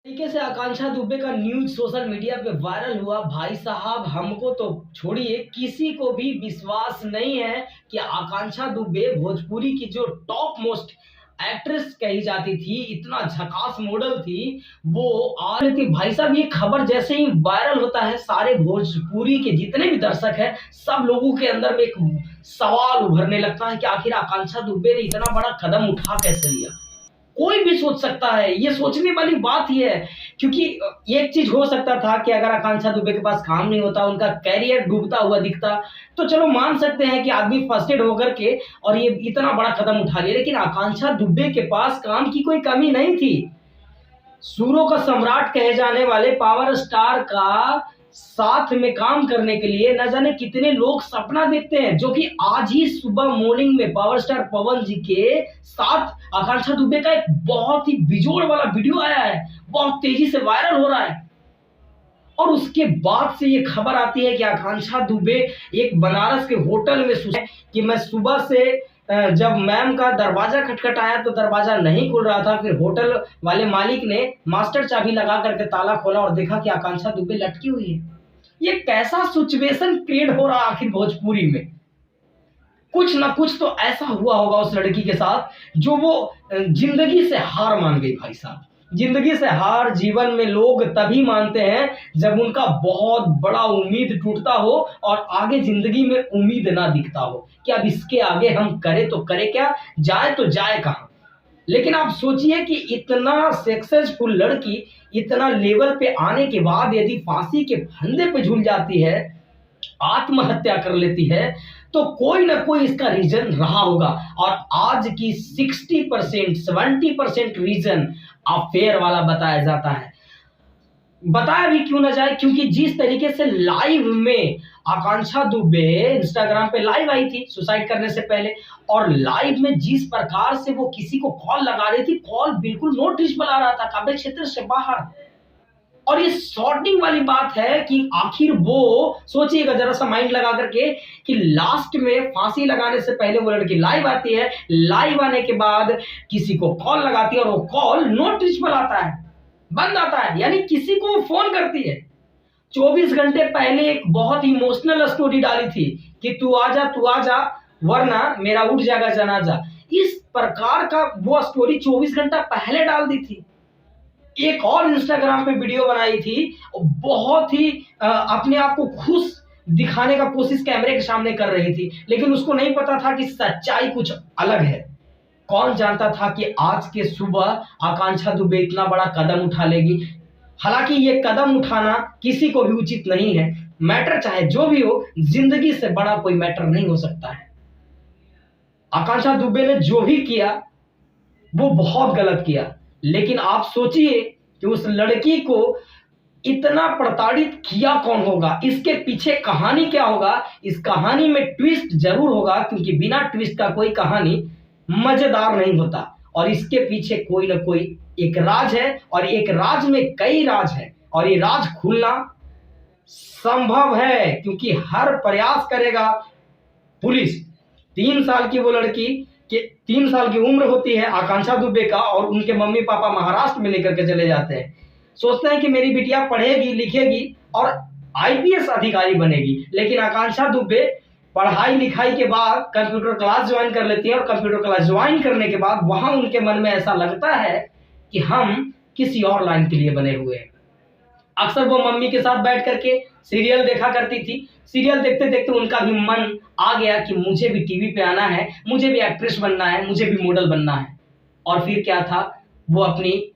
तरीके से आकांक्षा दुबे का न्यूज़ सोशल मीडिया पे वायरल हुआ। भाई साहब, हमको तो छोड़िए, किसी को भी विश्वास नहीं है कि आकांक्षा दुबे भोजपुरी की जो टॉप मोस्ट एक्ट्रेस कही जाती थी, इतना झकास मॉडल थी, वो आज थी। भाई साहब, ये खबर जैसे ही वायरल होता है, सारे भोजपुरी के जितने भी दर्शक हैं, सब लोगों के अंदर में एक सवाल उभरने लगता है कि आखिर आकांक्षा दुबे ने इतना बड़ा कदम उठा कैसे लिया। कोई भी सोच सकता है, ये सोचने वाली बात ही है। क्योंकि एक चीज हो सकता था कि अगर आकांक्षा दुबे के पास काम नहीं होता, उनका कैरियर डूबता हुआ दिखता, तो चलो मान सकते हैं कि आदमी फर्स्टेड होकर के और ये इतना बड़ा कदम उठा लिया। लेकिन आकांक्षा दुबे के पास काम की कोई कमी नहीं थी। सूरों का सम्राट कहे जाने वाले पावर स्टार का साथ में काम करने के लिए न जाने कितने लोग सपना देखते हैं, जो कि आज ही सुबह मॉर्निंग में पावर स्टार पवन जी के साथ आकांक्षा दुबे का एक बहुत ही बिजोड़ वाला वीडियो आया है, बहुत तेजी से वायरल हो रहा है। और उसके बाद से ये खबर आती है कि आकांक्षा दुबे एक बनारस के होटल में कि मैं सुबह से जब मैम का दरवाजा खटखटाया तो दरवाजा नहीं खुल रहा था, फिर होटल वाले मालिक ने मास्टर चाबी लगा करके ताला खोला और देखा कि आकांक्षा दुबे लटकी हुई है। ये कैसा सिचुएशन क्रिएट हो रहा आखिर भोजपुरी में। कुछ ना कुछ तो ऐसा हुआ होगा उस लड़की के साथ जो वो जिंदगी से हार मान गई। भाई साहब, जिंदगी से हार जीवन में लोग तभी मानते हैं जब उनका बहुत बड़ा उम्मीद टूटता हो और आगे जिंदगी में उम्मीद ना दिखता हो कि अब इसके आगे हम करें तो करें क्या, जाए तो जाए कहां। लेकिन आप सोचिए कि इतना सक्सेसफुल लड़की इतना लेवल पे आने के बाद यदि फांसी के फंदे पे झूल जाती है, आत्महत्या कर लेती है, तो कोई ना कोई इसका रीजन रहा होगा। और आज की 60% 70% रीजन अफेयर वाला बताया जाता है। बताया भी क्यों ना जाए, क्योंकि जिस तरीके से लाइव में आकांक्षा दुबे इंस्टाग्राम पे लाइव आई थी सुसाइड करने से पहले, और लाइव में जिस प्रकार से वो किसी को कॉल लगा रही थी, कॉल बिल्कुल नॉट रीचेबल आ रहा था, काबे क्षेत्र से बाहर। और ये शॉर्टिंग वाली बात है कि आखिर वो सोचिएगा जरा सा माइंड लगा करके कि लास्ट में फांसी लगाने से पहले वो लड़की लाइव आती है, लाइव आने के बाद किसी को कॉल लगाती है और वो कॉल नॉट रीचेबल आता है, बंद आता है, यानी किसी को वो फोन करती है। 24 घंटे पहले एक बहुत इमोशनल स्टोरी डाली थी कि तू आजा वरना मेरा उठ जाएगा जनाजा। इस प्रकार का वो स्टोरी 24 घंटा पहले डाल दी थी। एक और इंस्टाग्राम पे वीडियो बनाई थी, बहुत ही अपने आप को खुश दिखाने का कोशिश कैमरे के सामने कर रही थी, लेकिन उसको नहीं पता था कि सच्चाई कुछ अलग है। कौन जानता था कि आज के सुबह आकांक्षा दुबे इतना बड़ा कदम उठा लेगी। हालांकि ये कदम उठाना किसी को भी उचित नहीं है। मैटर चाहे जो भी हो, जिंदगी से बड़ा कोई मैटर नहीं हो सकता है। आकांक्षा दुबे ने जो भी किया वो बहुत गलत किया, लेकिन आप सोचिए कि उस लड़की को इतना प्रताड़ित किया कौन होगा, इसके पीछे कहानी क्या होगा। इस कहानी में ट्विस्ट जरूर होगा, क्योंकि बिना ट्विस्ट का कोई कहानी मजेदार नहीं होता। और इसके पीछे कोई ना कोई एक राज है, और एक राज में कई राज है, और ये राज खुलना संभव है, क्योंकि हर प्रयास करेगा पुलिस। 3 साल की वो लड़की कि 3 साल की उम्र होती है आकांक्षा दुबे का, और उनके मम्मी पापा महाराष्ट्र में लेकर के चले जाते हैं। सोचते हैं कि मेरी बिटिया पढ़ेगी लिखेगी और आईपीएस अधिकारी बनेगी, लेकिन आकांक्षा दुबे पढ़ाई लिखाई के बाद कंप्यूटर क्लास ज्वाइन कर लेती है, और कंप्यूटर क्लास ज्वाइन करने के बाद वहां उनके मन में ऐसा लगता है कि हम किसी और लाइन के लिए बने हुए हैं। अक्सर वो मम्मी के साथ बैठ करके सीरियल देखा करती थी। सीरियल देखते देखते उनका भी मन आ गया कि मुझे भी टीवी पे आना है, मुझे भी एक्ट्रेस बनना है, मुझे भी मॉडल बनना है। और फिर क्या था, वो अपनी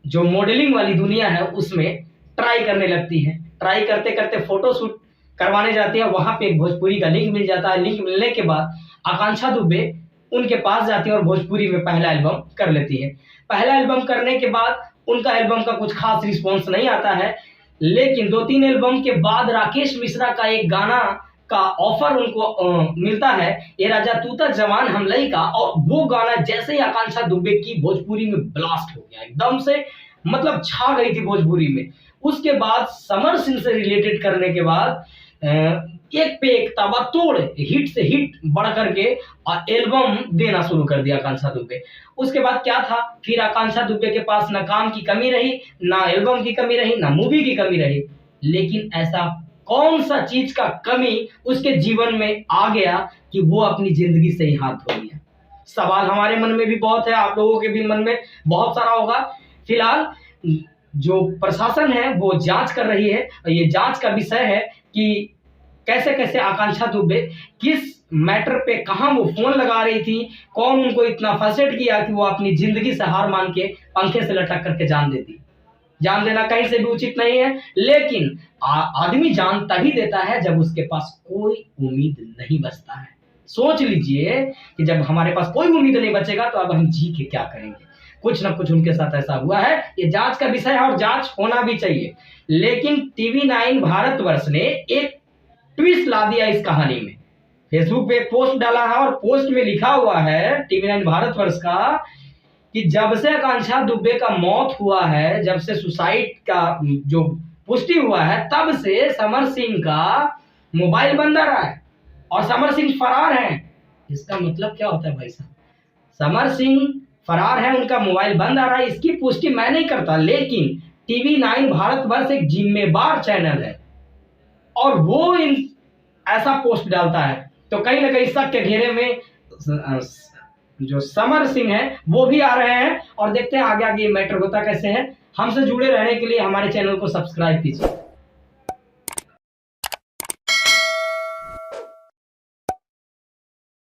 जो मॉडलिंग वाली दुनिया है उसमें ट्राई करने लगती है। ट्राई करते करते फोटो शूट करवाने जाती है, वहां पे एक भोजपुरी का लिंक मिल जाता है। लिंक मिलने के बाद आकांक्षा दुबे उनके पास जाती है और भोजपुरी में पहला एल्बम कर लेती है। पहला एल्बम करने के बाद उनका एल्बम का कुछ खास रिस्पॉन्स नहीं आता है, लेकिन 2-3 एल्बम के बाद राकेश मिश्रा का एक गाना का ऑफर उनको मिलता है, ये राजा तूता जवान हमलई का। और वो गाना जैसे ही आकांक्षा दुबे की भोजपुरी में ब्लास्ट हो गया, एकदम से मतलब छा गई थी भोजपुरी में। उसके बाद समर सिंह से रिलेटेड करने के बाद एक पे एक ताबड़तोड़ हिट से हिट बढ़ करके एल्बम देना शुरू कर दिया आकांक्षा दुबे। उसके बाद क्या था, फिर आकांक्षा दुबे के पास ना काम की कमी रही, ना एल्बम की कमी रही, ना मूवी की कमी रही। लेकिन ऐसा कौन सा चीज का कमी उसके जीवन में आ गया कि वो अपनी जिंदगी से ही हाथ धो लिया? सवाल हमारे मन में भी बहुत है, आप लोगों के भी मन में बहुत सारा होगा। फिलहाल जो प्रशासन है वो जांच कर रही है और ये जांच का विषय है कि कैसे कैसे आकांक्षा दुबे किस मैटर पे कहां वो फोन लगा रही थी, कौन उनको इतना फर्स्ट्रेट किया कि वो अपनी जिंदगी से हार मान के पंखे से लटक करके जान देती। जान देना कहीं से भी उचित नहीं है, लेकिन आदमी जान तभी देता है जब उसके पास कोई उम्मीद नहीं बचता है। सोच लीजिए कि जब हमारे पास कोई उम्मीद नहीं बचेगा तो अब हम जी के क्या करेंगे। कुछ ना कुछ उनके साथ ऐसा हुआ है, ये जांच का विषय है और जांच होना भी चाहिए। लेकिन TV9 भारतवर्ष ने एक ट्विस्ट ला दिया इस कहानी में। फेसबुक पे एक पोस्ट डाला है और पोस्ट में लिखा हुआ है TV9 भारतवर्ष का कि जब से आकांक्षा दुबे का मौत हुआ है, जब से सुसाइड का जो पुष्टि हुआ है, तब से समर सिंह का मोबाइल बंद आ रहा है और समर सिंह फरार है। इसका मतलब क्या होता है भाई साहब? समर सिंह फरार है, उनका मोबाइल बंद आ रहा है, इसकी पुष्टि मैं नहीं करता, लेकिन TV9 भारतवर्ष एक जिम्मेदार चैनल है और वो इन ऐसा पोस्ट डालता है, तो कहीं ना कहीं शक के घेरे में जो समर सिंह है वो भी आ रहे हैं। और देखते हैं आगे आगे ये मैटर होता कैसे है। हमसे जुड़े रहने के लिए हमारे चैनल को सब्सक्राइब कीजिए।